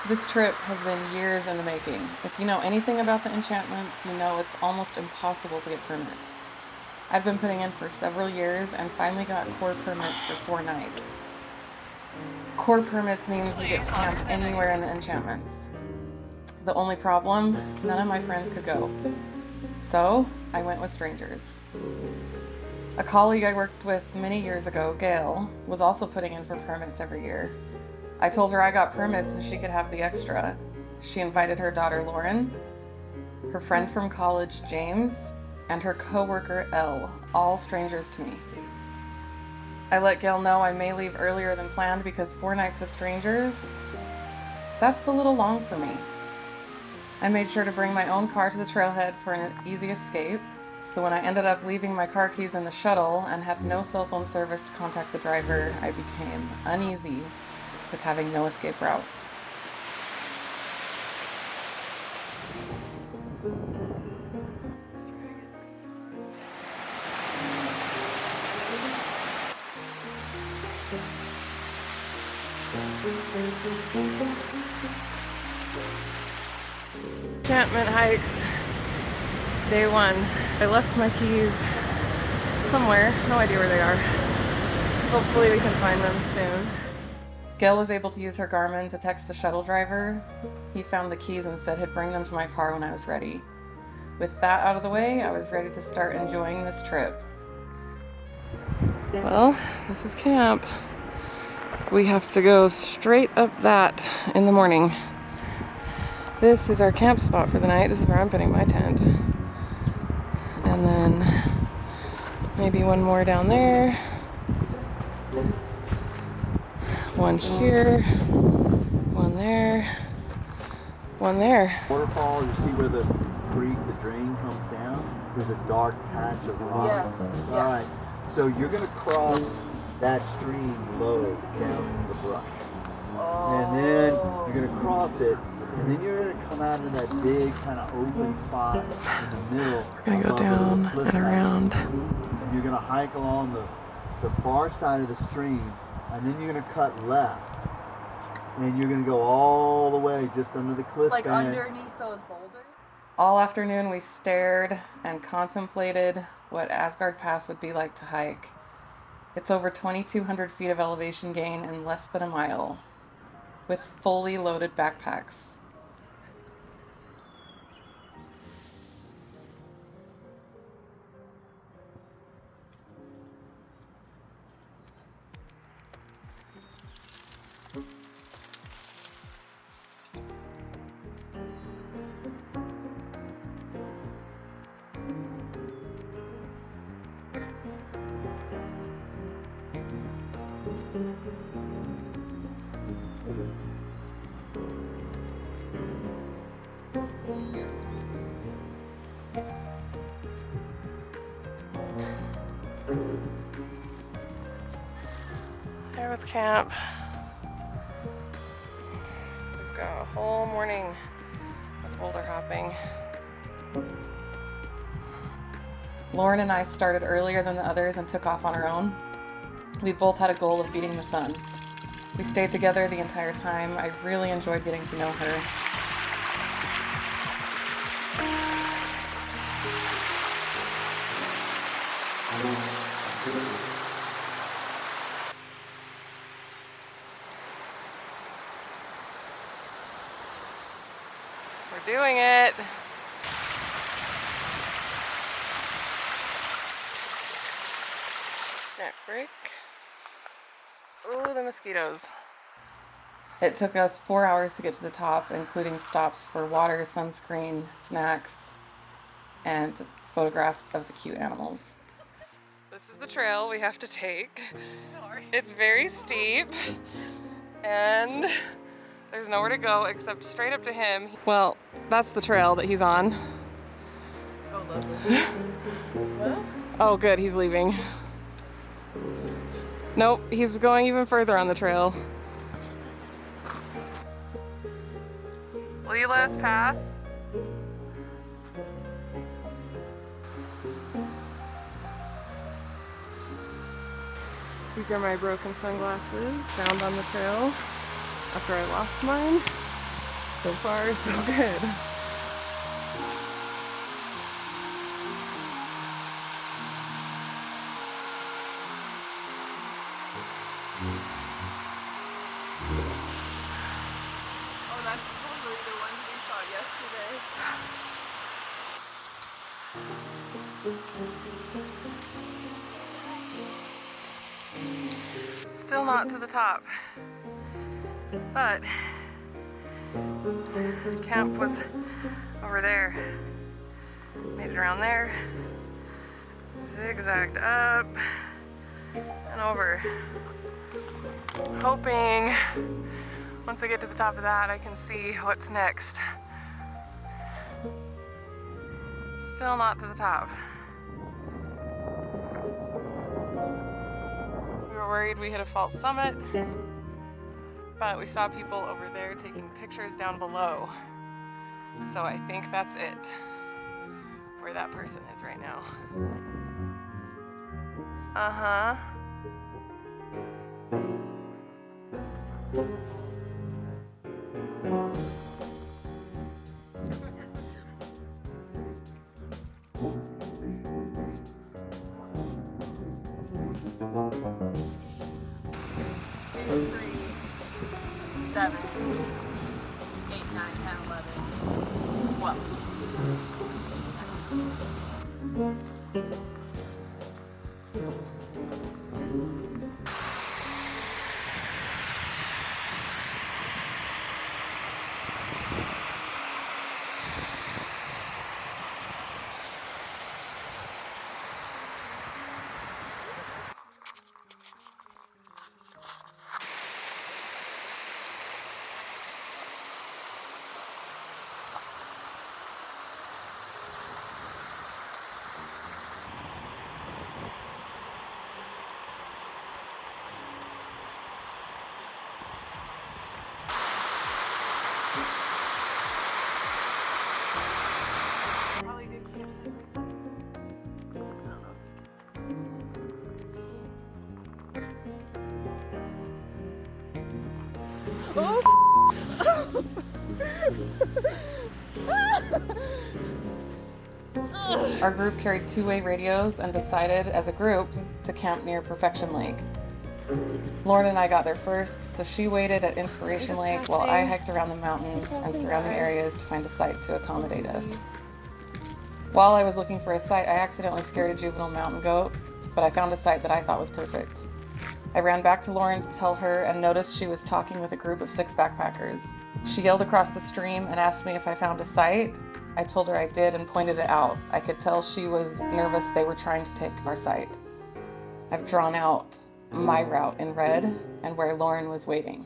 This trip has been years in the making. If you know anything about the Enchantments, you know it's almost impossible to get permits. I've been putting in for several years and finally got core permits for 4 nights. Core permits means you get to camp anywhere in the Enchantments. The only problem, none of my friends could go. So, I went with strangers. A colleague I worked with many years ago, Gail, was also putting in for permits every year. I told her I got permits and she could have the extra. She invited her daughter Lauren, her friend from college James, and her coworker Elle, all strangers to me. I let Gail know I may leave earlier than planned because 4 nights with strangers, that's a little long for me. I made sure to bring my own car to the trailhead for an easy escape, so when I ended up leaving my car keys in the shuttle and had no cell phone service to contact the driver, I became uneasy with having no escape route. Enchantment hikes, day 1. I left my keys somewhere, no idea where they are. Hopefully we can find them soon. Gail was able to use her Garmin to text the shuttle driver. He found the keys and said he'd bring them to my car when I was ready. With that out of the way, I was ready to start enjoying this trip. Well, this is camp. We have to go straight up that in the morning. This is our camp spot for the night. This is where I'm putting my tent. And then maybe one more down there. One here. One there. One there. Waterfall, you see where the creek, the drain comes down? There's a dark patch of rock. Yes. All right. So you're going to cross that stream low down in the brush. And then you're going to cross it. And then you're going to come out of that big kind of open spot in the middle. We're going to go down and around. And you're going to hike along the far side of the stream. And then you're going to cut left. And you're going to go all the way just under the cliff like band. underneath those boulders? All afternoon we stared and contemplated what Aasgard Pass would be like to hike. It's over 2,200 feet of elevation gain in less than a mile, with fully loaded backpacks. There was camp. We've got a whole morning of boulder hopping. Lauren and I started earlier than the others and took off on our own. We both had a goal of beating the sun. We stayed together the entire time. I really enjoyed getting to know her. We're doing it. Snack break. Ooh, the mosquitoes. It took us 4 hours to get to the top, including stops for water, sunscreen, snacks, and photographs of the cute animals. This is the trail we have to take. It's very steep, and there's nowhere to go except straight up to him. Well, that's the trail that he's on. Oh, lovely. Well, Oh, good, he's leaving. Nope, he's going even further on the trail. Will you let us pass? These are my broken sunglasses found on the trail after I lost mine. So far, so good. Oh, that's totally the ones we saw yesterday. Still not to the top, but camp was over there. Made it around there, zigzagged up and over. Hoping once I get to the top of that, I can see what's next. Still not to the top. We were worried we hit a false summit, but we saw people over there taking pictures down below. So I think that's it, where that person is right now. Uh-huh. Two, 3, 7, 8, 9, 10, 11, 12. Probably a good campsite. I don't know if Our group carried two-way radios and decided as a group to camp near Perfection Lake. Lauren and I got there first, so she waited at Inspiration Lake while I hiked around the mountain and surrounding areas to find a site to accommodate us. While I was looking for a site, I accidentally scared a juvenile mountain goat, but I found a site that I thought was perfect. I ran back to Lauren to tell her and noticed she was talking with a group of 6 backpackers. She yelled across the stream and asked me if I found a site. I told her I did and pointed it out. I could tell she was nervous they were trying to take our site. I've drawn out my route in red and where Lauren was waiting.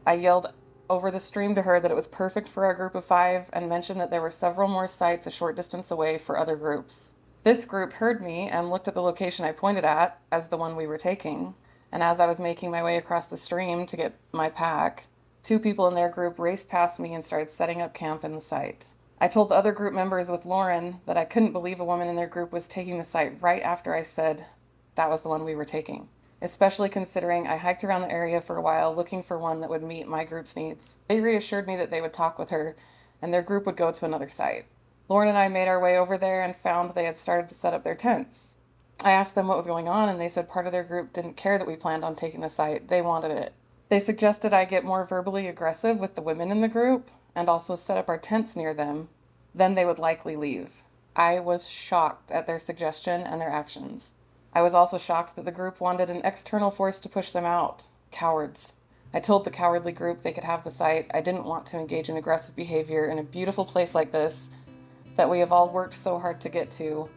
I yelled over the stream to her that it was perfect for our group of 5 and mentioned that there were several more sites a short distance away for other groups. This group heard me and looked at the location I pointed at as the one we were taking. And as I was making my way across the stream to get my pack, 2 people in their group raced past me and started setting up camp in the site. I told the other group members with Lauren that I couldn't believe a woman in their group was taking the site right after I said that was the one we were taking, especially considering I hiked around the area for a while looking for one that would meet my group's needs. They reassured me that they would talk with her and their group would go to another site. Lauren and I made our way over there and found they had started to set up their tents. I asked them what was going on and they said part of their group didn't care that we planned on taking the site. They wanted it. They suggested I get more verbally aggressive with the women in the group and also set up our tents near them. Then they would likely leave. I was shocked at their suggestion and their actions. I was also shocked that the group wanted an external force to push them out. Cowards. I told the cowardly group they could have the site. I didn't want to engage in aggressive behavior in a beautiful place like this that we have all worked so hard to get to,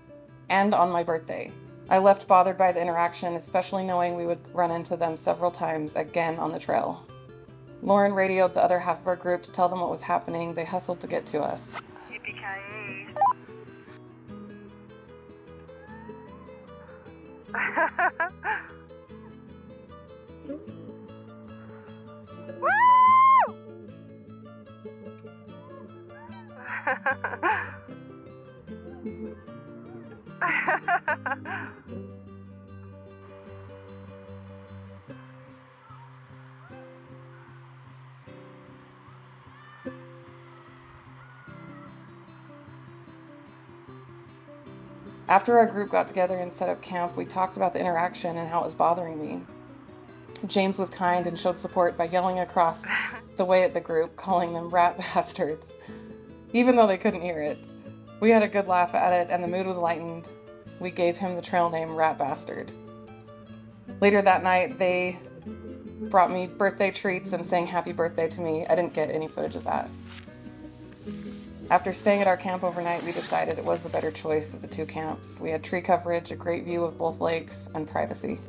and on my birthday. I left bothered by the interaction, especially knowing we would run into them several times again on the trail. Lauren radioed the other half of our group to tell them what was happening. They hustled to get to us. Yippee-ki-yay. After our group got together and set up camp, we talked about the interaction and how it was bothering me. James was kind and showed support by yelling across the way at the group, calling them rat bastards, even though they couldn't hear it. We had a good laugh at it, and the mood was lightened. We gave him the trail name Rat Bastard. Later that night, they brought me birthday treats and sang happy birthday to me. I didn't get any footage of that. After staying at our camp overnight, we decided it was the better choice of the two camps. We had tree coverage, a great view of both lakes, and privacy.